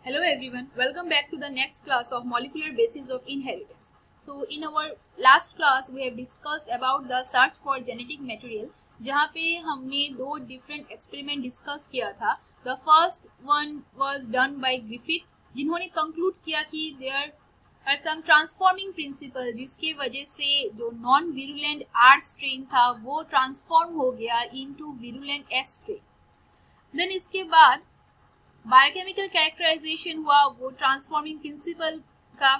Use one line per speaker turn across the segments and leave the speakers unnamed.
Hello everyone, welcome back to the next class of molecular basis of inheritance. So in our last class we have discussed about the search for genetic material, जहाँ पे हमने दो different experiment discuss किया था. The first one was done by Griffith, जिन्होंने conclude किया कि there are some transforming principle जिसके वजह से जो non virulent R strain था वो transform हो गया into virulent S strain. Then इसके बाद बायोकेमिकल कैरेक्टराइजेशन हुआ वो ट्रांसफॉर्मिंग प्रिंसिपल का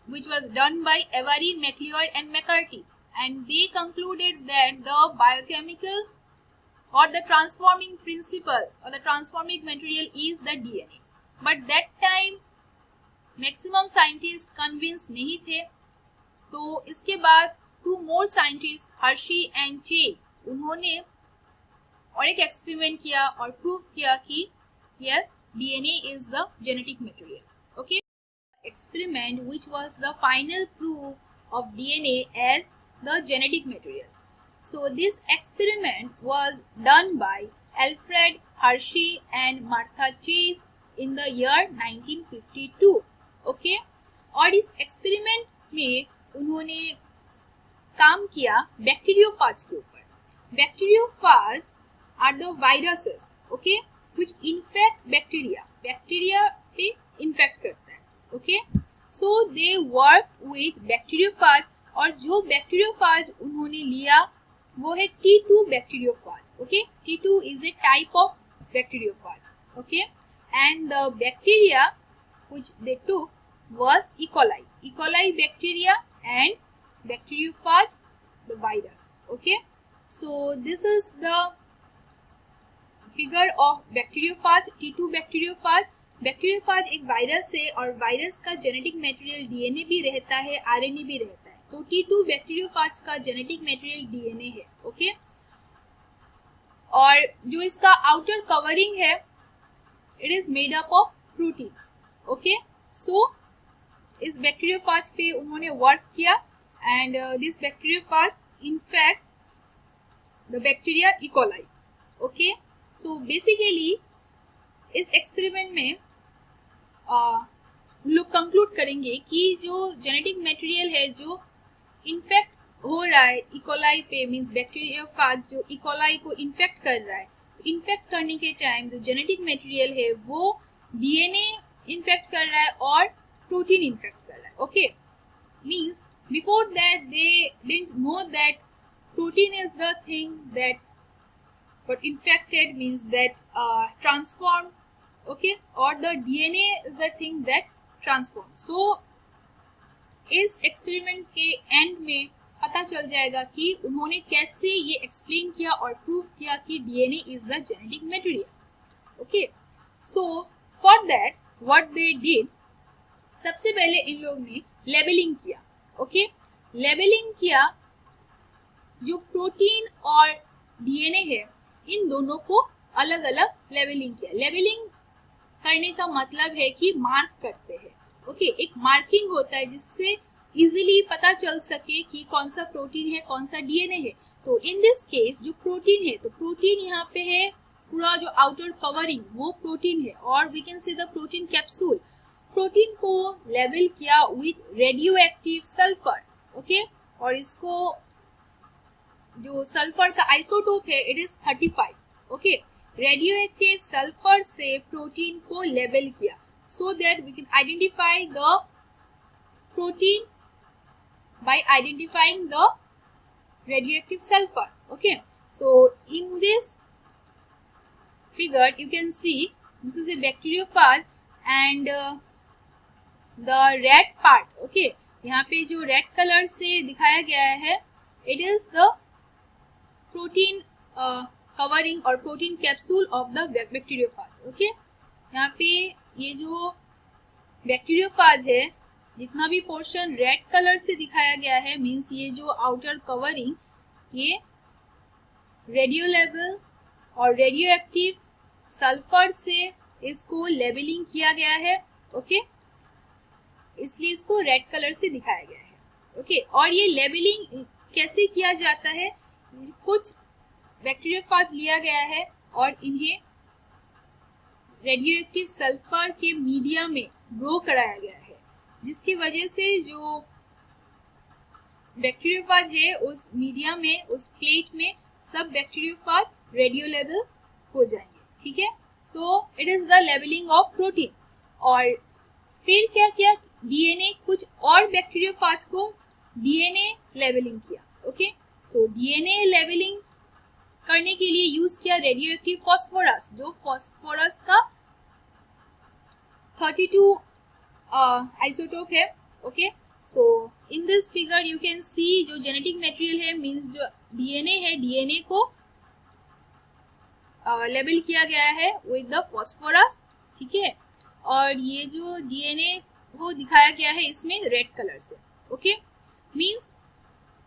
which was done by Avery, MacLeod and McCarthy, and they concluded that the biochemical or the transforming principle or the transforming material is the DNA. But that time maximum scientists convinced नहीं थे, तो इसके बाद two more scientists, Hershey and Chase, उन्होंने और एक experiment किया और प्रूव किया कि yes, DNA is the genetic material. Okay, experiment which was the final proof of DNA as the genetic material. So this experiment was done by Alfred Hershey and Martha Chase in the year 1952. Okay, और इस experiment में उन्होंने काम किया bacteriophage के ऊपर. Bacteriophage are the viruses, okay, which infect bacteria. Bacteria पे infect करता है, okay. So they work with bacteriophage और जो bacteriophage उन्होंने लिया वो है T2 bacteriophage, okay. T2 is a type of bacteriophage, okay. And the bacteria which they took was E. coli. E. coli bacteria and bacteriophage the virus, okay. So this is the figure of bacteriophage. T2 bacteriophage. Bacteriophage एक virus है और virus का genetic material DNA भी रहता है, RNA भी रहता है. तो T2 बैक्टीरियोफाज का जेनेटिक मटेरियल डीएनए है, ओके. और जो इसका आउटर कवरिंग है it is made up of protein, okay. So इस बैक्टीरियोफाज पे उन्होंने वर्क किया and this bacteriophage infect the bacteria E coli, okay. So basically इस एक्सपेरिमेंट में लोग कंक्लूड करेंगे कि जो जेनेटिक मटेरियल है जो इन्फेक्ट हो रहा है ई कोलाई पे, मींस बैक्टीरियोफाज जो ई कोलाई को इन्फेक्ट कर रहा है, इन्फेक्ट करने के टाइम जो जेनेटिक मटेरियल है वो डीएनए इन्फेक्ट कर रहा है और प्रोटीन इन्फेक्ट कर रहा है, okay. Means before that they didn't know that protein is the thing that but infected, means that transformed, okay, or the DNA is the thing that transformed. So इस experiment के and में पता चल जाएगा कि उन्होंने कैसे ये एक्सप्लेन किया और प्रूव किया कि DNA is the genetic material, okay. So for that what they did, सबसे पहले इन लोग ने लेबलिंग किया, ओके. लेबलिंग किया जो प्रोटीन और डीएनए है इन दोनों को अलग अलग लेबलिंग किया. लेबलिंग करने का मतलब है कि मार्क करते हैं, ओके. एक मार्किंग होता है जिससे इजीली पता चल सके कि कौन सा प्रोटीन है कौन सा डीएनए है. तो इन दिस केस जो प्रोटीन है, तो प्रोटीन यहाँ पे है, पूरा जो आउटर कवरिंग वो प्रोटीन है और we can see the protein capsule. Protein को लेबल किया with radio active sulphur, okay. और इसको जो सल्फर का आइसोटोप है it is 35, okay. Radio active sulphur से प्रोटीन को लेबल किया so that we can identify the protein by identifying the radio active sulphur, okay. So in this figure you can see this is a bacteriophage and the red part, okay. यहाँ पे जो red colour से दिखाया गया है it is the protein covering और protein capsule of the bacteriophage, okay. यहाँ पे ये जो बैक्टीरियोफाज है जितना भी पोर्शन रेड कलर से दिखाया गया है मींस ये जो आउटर कवरिंग ये रेडियो लेवल और रेडियो एक्टिव सल्फर से इसको लेबलिंग किया गया है, ओके. इसलिए इसको रेड कलर से दिखाया गया है, ओके. और ये लेबलिंग कैसे किया जाता है, कुछ बैक्टीरियोफाज लिया गया है और इन्हें रेडियो एक्टिव सल्फर के मीडिया में ग्रो कराया गया है, जिसकी वजह से जो बैक्टीरियोफाज है उस मीडिया में, उस प्लेट में सब बैक्टीरियोफाज रेडियो लेवल हो जाएंगे, ठीक है। So it is the labelling of protein. और फिर क्या किया, डीएनए कुछ और बैक्टीरियोफाज को डीएनए लेवलिंग किया, ओके। सो डीएनए लेवलिंग करने के लिए यूज किया रेडियो एक्टिव फॉस्फोरस, जो फॉस्फोरस का 32 आइसोटोप है, okay. So in this figure you can see जो जेनेटिक मटेरियल है, मींस जो डीएनए है, डीएनए को लेबल किया गया है विद द फॉस्फोरस, ठीक है। और ये जो डीएनए वो दिखाया गया है इसमें रेड कलर से, ओके। मींस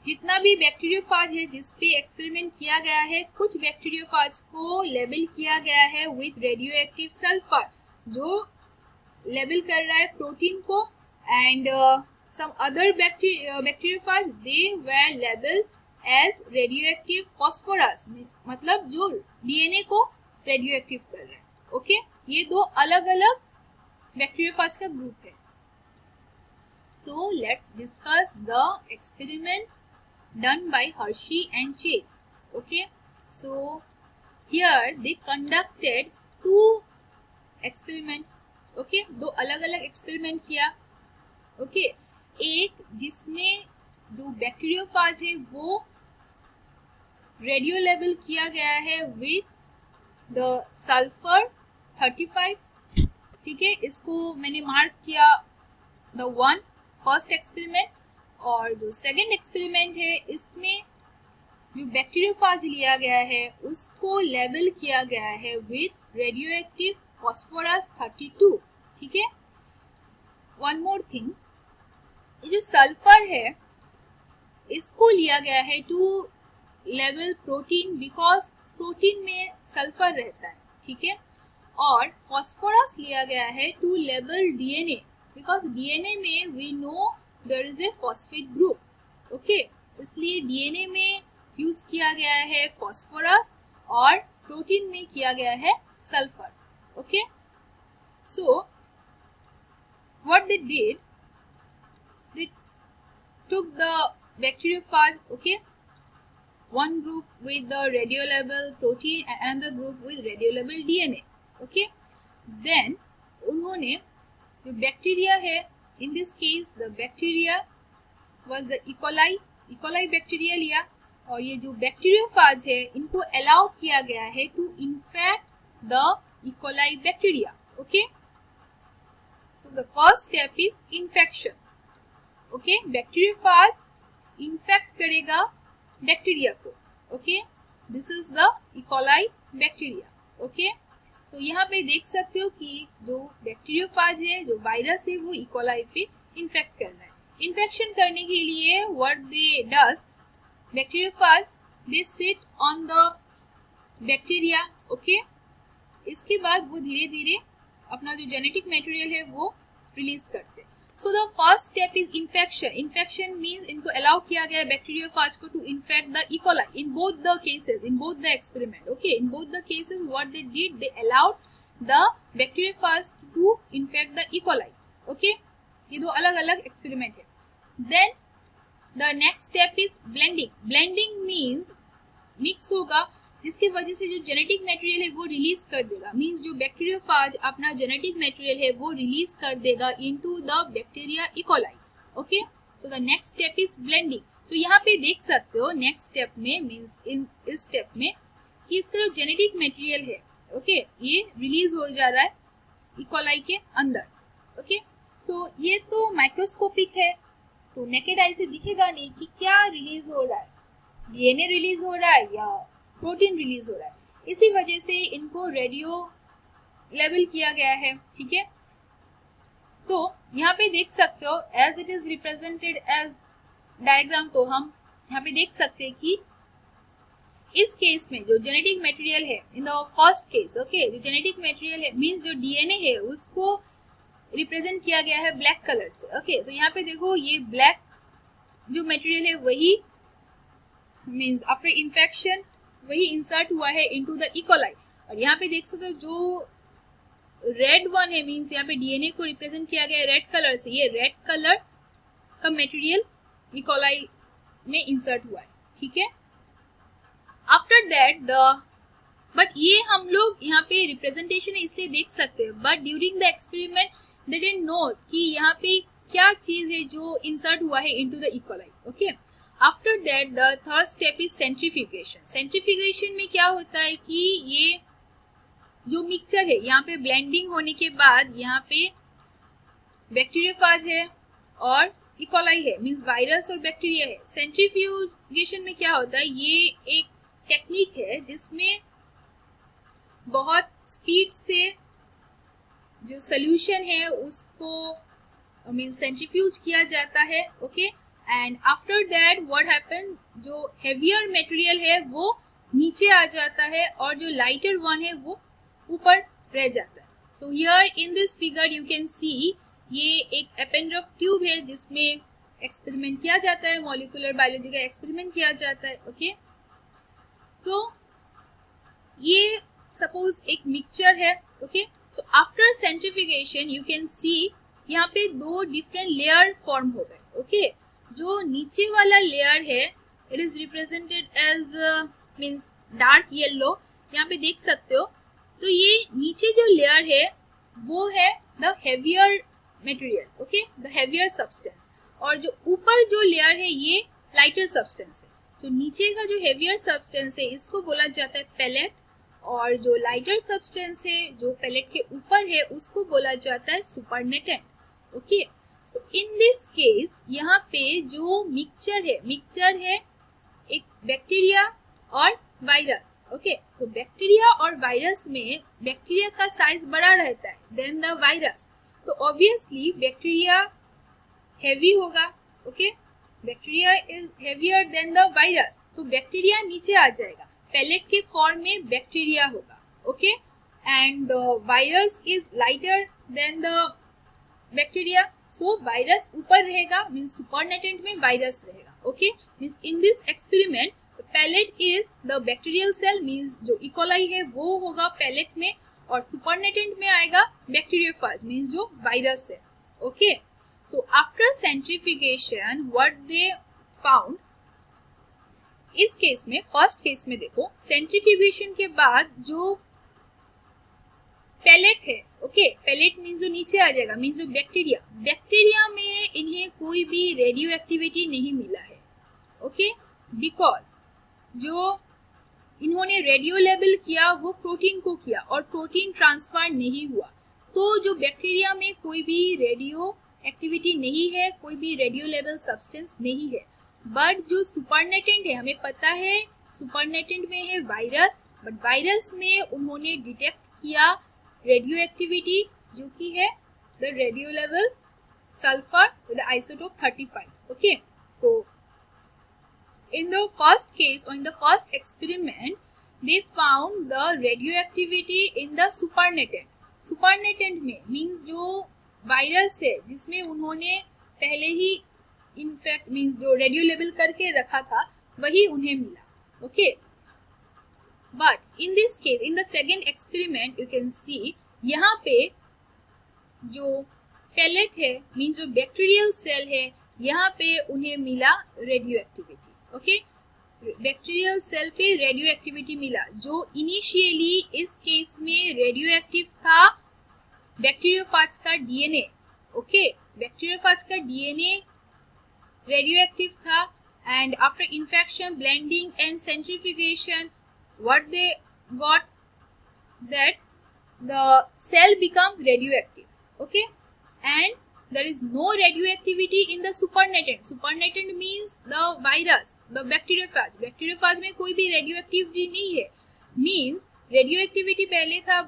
जितना भी बैक्टीरियोफाज है जिस पे एक्सपेरिमेंट किया गया है, कुछ बैक्टीरियोफाज को लेबल किया गया है विद रेडियो एक्टिव सल्फर, जो लेबल कर रहा है प्रोटीन को, and some other bacteriophage they were labeled as radioactive phosphorus, मतलब जो डीएनए को रेडियो एक्टिव कर रहा है, ओके। ये दो अलग अलग बैक्टीरियोफाज का ग्रुप है। So let's discuss the experiment done by Hershey and Chase, okay. So here they conducted two experiment, okay, दो अलग अलग एक्सपेरिमेंट किया, ओके। एक जिसमें जो बैक्टीरियोफाज है वो रेडियो लेवल किया गया है विद द सल्फर 35, ठीक है। इसको मैंने मार्क किया द फर्स्ट एक्सपेरिमेंट। और जो सेकंड एक्सपेरिमेंट है इसमें जो बैक्टीरियोफाज लिया गया है उसको लेवल किया गया है विद रेडियो एक्टिव फॉस्फोरस 32, ठीक है। वन मोर थिंग, ये जो सल्फर है इसको लिया गया है टू लेवल प्रोटीन, बिकॉज प्रोटीन में सल्फर रहता है, ठीक है। और फॉस्फोरस लिया गया है टू लेवल डीएनए, बिकॉज डीएनए में we know there is a phosphate group, okay. इसलिए डीएनए में यूज किया गया है फॉस्फोरस और प्रोटीन में किया गया है sulphur, okay. So what they did, they took the bacteriophage, okay, one group with the radio label protein and another group with radio label DNA, okay. Then उन्होंने जो बैक्टीरिया है, in this case the bacteria was the E. coli bacteria लिया, और ये जो bacteriophage है इनको allow किया गया है to infect the E. coli bacteria, okay. So the first step is infection, okay. Bacteriophage infect करेगा बैक्टीरिया को, okay. This is the E coli bacteria, okay. So यहाँ पे देख सकते हो कि जो बैक्टीरियोफाज है, जो वायरस है, वो ई कोलाई पे इन्फेक्ट कर रहा है। इन्फेक्शन करने के लिए what they does, bacteriophage they sit on the bacteria, okay. इसके बाद वो धीरे धीरे अपना जो जेनेटिक मटेरियल है वो रिलीज करते हैं। So the first step is infection. Infection means इनको allow किया गया बैक्टीरियोफाज को to infect the E. coli in both the cases, in both the experiment. Okay, in both the cases, what they did, they allowed the bacteriophage to infect the E. coli. Okay, ये दो अलग अलग experiment है. Then the next step is blending. Blending means mix होगा, जिसकी वजह से जो जेनेटिक मटेरियल है वो रिलीज कर देगा, मींस जो बैक्टीरियोफाज अपना जेनेटिक मटेरियल है वो रिलीज कर देगा into the bacteria E coli, okay. So the next step is blending. तो यहाँ पे देख सकते हो नेक्स्ट स्टेप में, मींस इस स्टेप में कि इसका जो जेनेटिक मटेरियल है, ओके, ये रिलीज हो जा रहा है ई कोलाई के अंदर, ओके। सो ये तो माइक्रोस्कोपिक है, तो नेकेड आई से दिखेगा नहीं कि क्या रिलीज हो रहा है, डीएनए रिलीज हो रहा है या प्रोटीन रिलीज हो रहा है। इसी वजह से इनको रेडियो लेवल किया गया है, ठीक है। तो यहाँ पे देख सकते हो as it is represented as diagram, तो हम यहाँ पे देख सकते हैं कि इस केस में जो जेनेटिक मटेरियल है in the first case, okay, जो जेनेटिक मटेरियल है मींस जो डीएनए है उसको रिप्रेजेंट किया गया है ब्लैक कलर से, ओके। तो यहाँ पे देखो ये ब्लैक जो मटेरियल है वही मींस आफ्टर इन्फेक्शन वही इंसर्ट हुआ है इनटू द ई कोलाई। और यहाँ पे देख सकते हो जो रेड वन है मीन्स यहाँ पे डीएनए को रिप्रेजेंट किया गया है रेड कलर से, ये रेड कलर का मटेरियल ई कोलाई में इंसर्ट हुआ है, ठीक है। आफ्टर दैट बट ये हम लोग यहाँ पे रिप्रेजेंटेशन है इसलिए देख सकते हैं, but during the experiment they didn't know कि यहाँ पे क्या चीज है जो इंसर्ट हुआ है into the E coli, okay. After that the third step is centrifugation. Centrifugation में क्या होता है कि ये जो मिक्सचर है यहाँ पे ब्लेंडिंग होने के बाद यहाँ पे बैक्टीरियोफाज है और ई कोलाई है, मींस वायरस और बैक्टीरिया है। सेंट्रीफ्यूगेशन में क्या होता है, ये एक टेक्निक है जिसमें बहुत स्पीड से जो सोल्यूशन है उसको मींस सेंट्रीफ्यूज किया जाता है, okay. And after that what happen, जो हेवियर मटेरियल है वो नीचे आ जाता है और जो लाइटर वन है वो ऊपर रह जाता है। So here in this figure you can सी ये एक एपेंड्रफ ट्यूब है जिसमें एक्सपेरिमेंट किया जाता है, मॉलिक्यूलर बायोलॉजी का एक्सपेरिमेंट किया जाता है, ओके। तो ये सपोज एक मिक्सचर है, okay. So after centrifugation you can सी यहाँ पे दो डिफरेंट लेयर फॉर्म हो गए, ओके। जो नीचे वाला लेयर है it is represented as means dark yellow, यहाँ पे देख सकते हो। तो ये नीचे जो लेयर है वो है the heavier material, okay, the heavier substance, और जो ऊपर जो लेयर है ये लाइटर सब्सटेंस है। तो नीचे का जो हेवियर सब्सटेंस है इसको बोला जाता है पैलेट, और जो लाइटर सब्सटेंस है जो पैलेट के ऊपर है उसको बोला जाता है supernatant, okay. So in this case यहाँ पे जो मिक्सचर है एक बैक्टीरिया और वायरस, ओके। तो बैक्टीरिया और वायरस में बैक्टीरिया का साइज बड़ा रहता है देन द वायरस, तो ऑब्वियसली बैक्टीरिया हेवी होगा, okay. Bacteria is heavier than the virus, तो बैक्टीरिया नीचे आ जाएगा, पैलेट के फॉर्म में बैक्टीरिया होगा, okay. And the virus is lighter than the bacteria, so virus ऊपर रहेगा, मींस सुपरनेटेंट में वायरस रहेगा, okay. Means in this experiment pellet is the bacterial cell, means जो ई कोलाई है वो होगा पैलेट में, और सुपरनेटेंट में आएगा बैक्टीरियोफाज मींस जो वायरस है, okay. So after centrifugation what they found, इस केस में फर्स्ट केस में देखो सेंट्रीफ्यूगेशन के बाद जो पैलेट है, ओके, पैलेट मींस जो नीचे आ जाएगा, मींस जो बैक्टीरिया में इन्हें कोई भी रेडियो एक्टिविटी नहीं मिला है, ओके, बिकॉज जो इन्होंने रेडियो लेबल किया वो प्रोटीन को किया और प्रोटीन ट्रांसफर नहीं हुआ, तो जो बैक्टीरिया में कोई भी रेडियो एक्टिविटी नहीं है, कोई भी रेडियो लेबल सब्सटेंस नहीं है। बट जो सुपरनेटेंट है, हमें पता है सुपरनेटेंट में है वायरस, बट वायरस में उन्होंने डिटेक्ट किया रेडियो एक्टिविटी जो कि है the radio level sulphur with isotope 35, okay. So in the first case or in the first experiment they found the radioactivity in the supernatant. supernatant में means जो virus है जिसमें उन्होंने पहले ही इनफेक्ट मींस जो रेडियो लेबल करके रखा था वही उन्हें मिला, okay. But in this case in the second experiment you can सी यहाँ पे जो पैलेट है मींस जो बैक्टीरियल सेल है यहाँ पे उन्हें मिला radio activity, okay. Bacterial cell पे रेडियो एक्टिविटी मिला जो इनिशियली इस केस में रेडियो एक्टिव था बैक्टीरियोफाज का डीएनए, ओके। बैक्टीरियोफाज का डीएनए रेडियो एक्टिव था, and after infection blending and centrifugation what they got that the cell become radioactive, okay, and there is no radioactivity in the supernatant. Supernatant means the virus, the bacteriophage. Bacteriophage में कोई भी radioactivity नहीं है, means radioactivity पहले था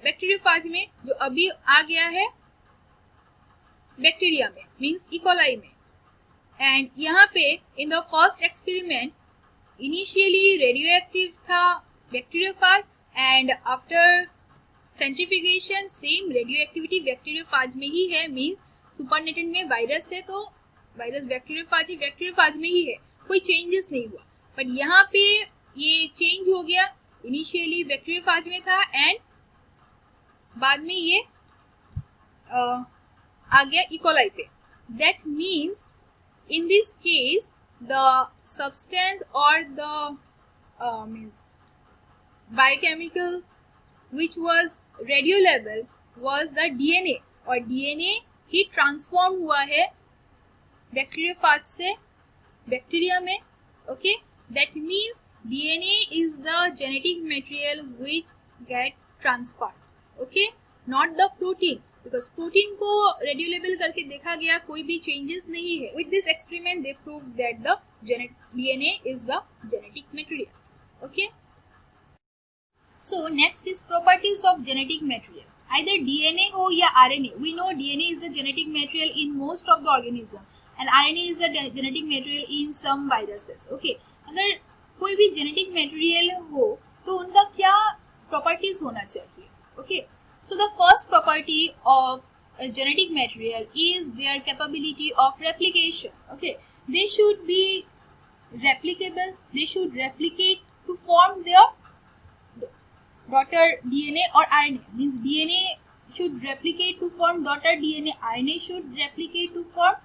bacteriophage में जो अभी आ गया है बैक्टीरिया में, means E. coli में। एंड यहाँ पे in the first experiment initially radioactive था bacteriophage and after centrifugation same radio activity bacteriophage में ही है, मींस सुपरनेटेंट में वायरस है तो वायरस बैक्टीरियोफाज में ही है, कोई चेंजेस नहीं हुआ। बट यहाँ पे ये चेंज हो गया, इनिशियली बैक्टीरियोफाज में था एंड बाद में ये आ गया इकोलाई पे. That means in this case the substance और the means biochemical which was radiolabel was the DNA, और DNA ही ट्रांसफॉर्म हुआ है बैक्टीरियोफाज से बैक्टीरिया में. Okay, that means DNA is the genetic material which get transferred. Okay, not the protein, because protein को radiolabel करके देखा गया, कोई भी changes नहीं है. With this experiment they proved that the DNA is the genetic material. Okay. So next is properties of genetic material. Either DNA हो या RNA. We know DNA is the genetic material in most of the organism and RNA is the genetic material in some viruses. Okay. अगर कोई भी genetic material हो तो उनका क्या properties होना चाहिए? Okay. So the first property of a genetic material is their capability of replication. Okay. They should be replicable. They should replicate to form their daughter DNA or RNA. Means DNA should replicate to form daughter DNA, RNA should replicate to form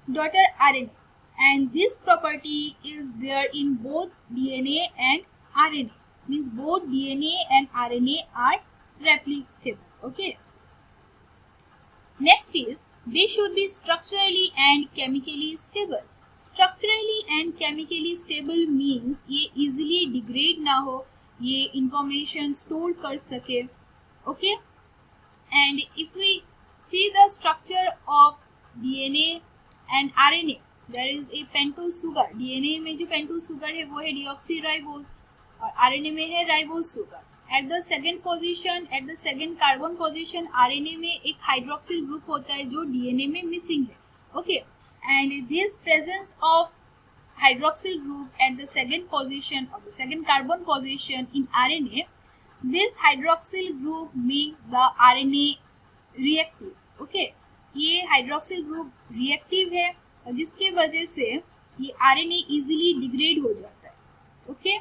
daughter RNA, and this property is there in both DNA and RNA. Means both DNA and RNA are replicable. Okay. Next is they should be structurally and chemically stable. Structurally and chemically stable means ये easily degrade ना हो, ये information store कर सके. Okay, and if we see the structure of DNA and RNA, there is a pentose sugar. DNA में जो pentose sugar है वो है डीऑक्सीराइबोज और आरएनए में है ribose sugar. At the second position, at the second carbon position, RNA में एक हाइड्रोक्सिल ग्रुप होता है जो डीएनए में मिसिंग है. Okay, and this presence of hydroxyl group at the second position or the second carbon position in RNA, this hydroxyl group makes the RNA reactive. Okay, ये hydroxyl group reactive है और जिसके वजह से ये RNA easily degrade हो जाता है. Okay,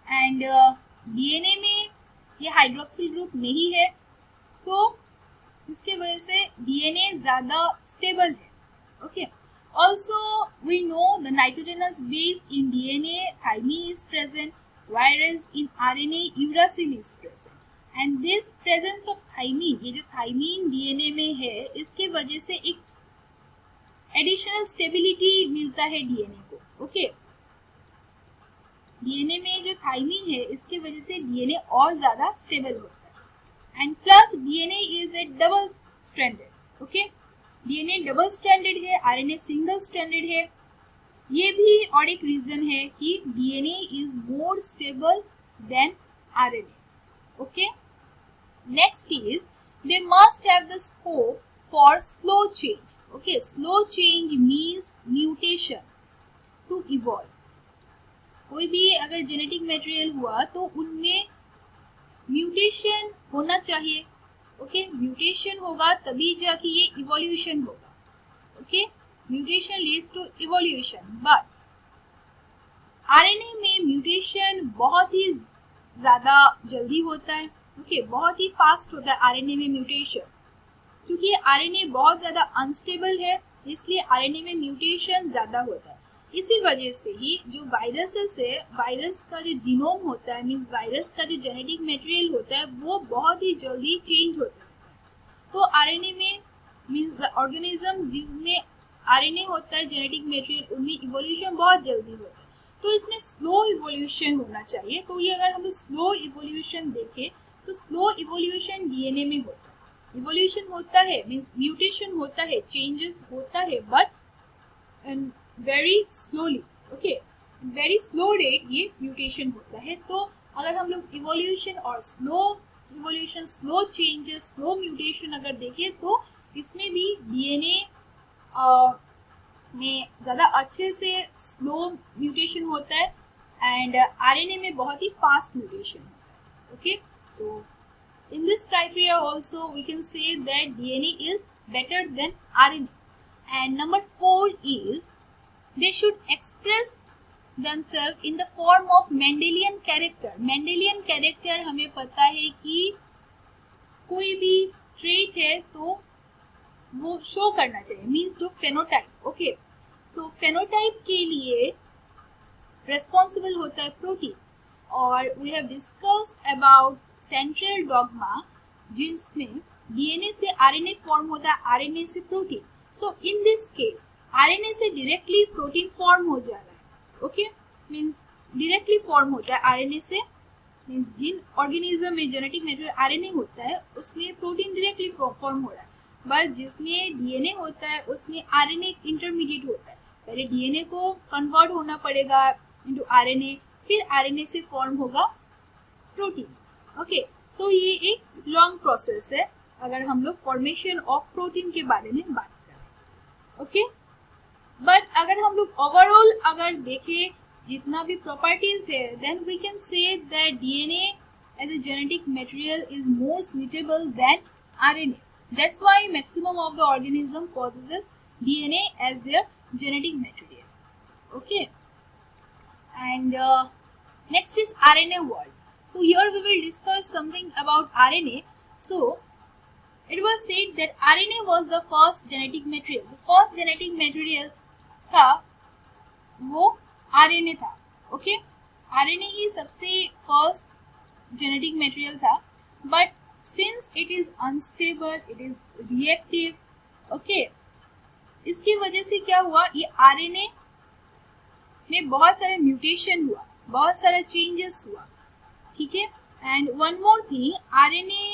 and DNA में ये hydroxyl group नहीं है, so इसके वजह से DNA ज़्यादा stable है. Okay. Also, we know the nitrogenous base in DNA, thymine is present, whereas in RNA, uracil is present. And this presence of thymine, ये जो thymine DNA में है, इसके वजह से एक additional stability मिलता है DNA को. Okay? DNA में जो thymine है, इसके वजह से DNA और ज़्यादा stable होता है. And plus DNA is a double stranded. Okay? DNA double stranded है, आरएनए सिंगल स्ट्रैंडेड है. ये भी और एक रीजन है कि DNA is more stable than RNA. Okay, next is they must have the scope for slow change. Okay, slow change means mutation to evolve. कोई भी अगर जेनेटिक मटेरियल हुआ तो उनमें म्यूटेशन होना चाहिए. ओके, म्यूटेशन होगा तभी जाके ये इवोल्यूशन होगा. Okay, mutation leads to evolution. But RNA में म्यूटेशन बहुत ही ज़्यादा जल्दी होता है. ओके, बहुत ही फास्ट होता है आरएनए में म्यूटेशन, क्योंकि आरएनए बहुत ज़्यादा अनस्टेबल है, इसलिए आरएनए में म्यूटेशन ज़्यादा होता है. इसी वजह से ही जो वायरसेस है, वायरस का जो जीनोम होता है, मीन्स वायरस का जो जेनेटिक मटेरियल होता है, वो बहुत ही जल्दी चेंज होता है. तो आरएनए में मीन्स द ऑर्गेनिज्म जिसमें आरएनए होता है जेनेटिक मटेरियल, उनमें इवोल्यूशन बहुत जल्दी होता है. तो इसमें स्लो इवोल्यूशन होना चाहिए. तो ये अगर हम स्लो इवोल्यूशन देखें तो स्लो इवोल्यूशन डीएनए में होता है. इवोल्यूशन होता है मीन्स म्यूटेशन होता है, चेंजेस होता है, but very slowly. Okay, very slow rate ये म्यूटेशन होता है. तो अगर हम लोग इवोल्यूशन और slow evolution, slow changes, slow mutation अगर देखें तो इसमें भी डीएनए में ज़्यादा अच्छे से स्लो म्यूटेशन होता है एंड आरएनए में बहुत ही फास्ट म्यूटेशन होता है. Okay, so in this criteria also we can say that DNA is better than RNA. And number 4 is they should express themselves in the form of Mendelian character. Mendelian character हमें पता है कि कोई भी trait है तो वो show करना चाहिए, मीन्स जो फेनोटाइप। ओके, सो फेनोटाइप के लिए रेस्पॉन्सिबल होता है प्रोटीन। और we have discussed about central dogma, जिसमें डीएनए से आरएनए फॉर्म होता है, आरएनए से protein. So in this case RNA से डायरेक्टली प्रोटीन फॉर्म हो जा रहा है। ओके, मीन्स डायरेक्टली फॉर्म होता है आरएनए से, मीन्स जिन ऑर्गेनिज्म में जेनेटिक मटेरियल आरएनए होता है उसमें प्रोटीन डायरेक्टली फॉर्म हो रहा है, बट जिसमें डीएनए होता है उसमें आरएनए इंटरमीडिएट होता है। पहले डीएनए को कन्वर्ट होना पड़ेगा इनटू आरएनए, फिर आरएनए से फॉर्म होगा प्रोटीन। ओके, सो ये एक लॉन्ग प्रोसेस है अगर हम लोग फॉर्मेशन ऑफ प्रोटीन के बारे में बात करें। ओके, बट अगर हम लोग ओवरऑल अगर देखें जितना भी प्रॉपर्टीज है, then we can say that DNA as a genetic material is more suitable than RNA. That's why maximum of the organism possesses DNA as their genetic material. Okay, and next is RNA world. So here we will discuss something about RNA. So it was said that RNA was the first genetic material. So first genetic material था वो RNA था। Okay, RNA ही सबसे first genetic material था, but since it is unstable, it is reactive, okay, इसकी वजह से क्या हुआ, ये RNA में बहुत सारे म्यूटेशन हुआ, बहुत सारा चेंजेस हुआ। ठीक है, and one more thing, RNA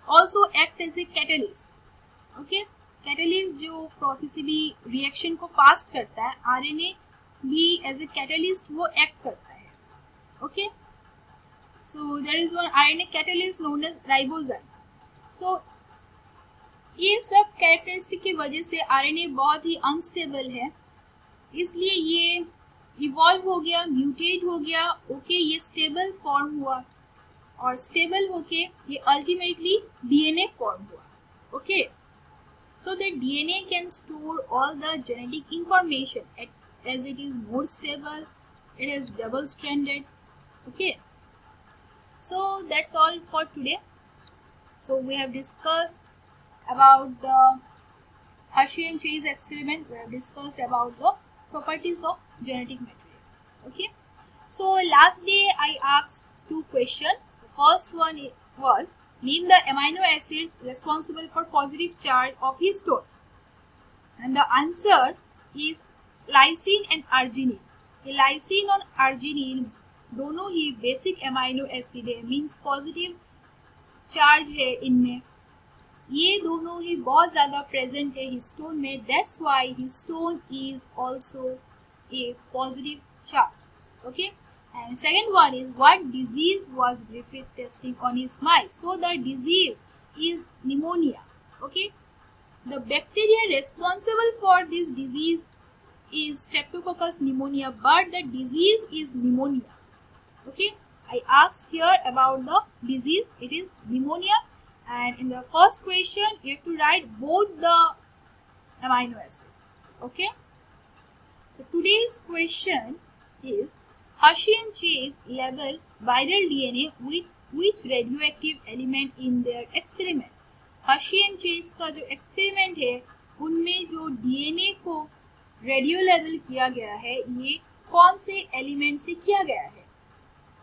also act as a catalyst. Okay, catalyst जो किसी भी रिएक्शन को फास्ट करता है, RNA भी एज ए कैटलिस्ट वो एक्ट करता है। Okay, so there is one RNA catalyst known as ribosome. सो ये सब कैरेक्टरिस्टिक की वजह से RNA बहुत ही अनस्टेबल है, इसलिए ये इवॉल्व हो गया, म्यूटेट हो गया। ओके, ये स्टेबल फॉर्म हुआ और स्टेबल होके ये अल्टीमेटली DNA फॉर्म हुआ। Okay, so the DNA can store all the genetic information as it is more stable, it is double stranded. Okay, so that's all for today. So we have discussed about the Hershey and Chase experiment, we have discussed about the properties of genetic material. Okay, so last day I asked two questions. The first one was, name the amino acids responsible for positive charge of histone. And the answer is lysine and arginine. ये lysine और arginine दोनों ही basic amino acid है, means positive charge है इनमें। ये दोनों ही बहुत ज़्यादा प्रेजेंट है हिस्टोन में, that's why histone is also a positive charge. Okay, and second one is, what disease was Griffith testing on his mice? So the disease is pneumonia. Okay, the bacteria responsible for this disease is Streptococcus pneumonia, but the disease is pneumonia. Okay, I asked here about the disease, it is pneumonia, and in the first question you have to write both the amino acid. Okay, so today's question is, Hershey and Chase label viral DNA with which radioactive element in their experiment? Hershey and Chase का जो experiment है उनमें जो DNA को radio label किया गया है, ये कौन से एलिमेंट से किया गया है?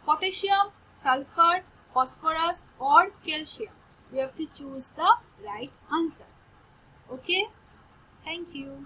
Potassium, sulphur, phosphorus or calcium? You have to choose the right answer. Okay, thank you.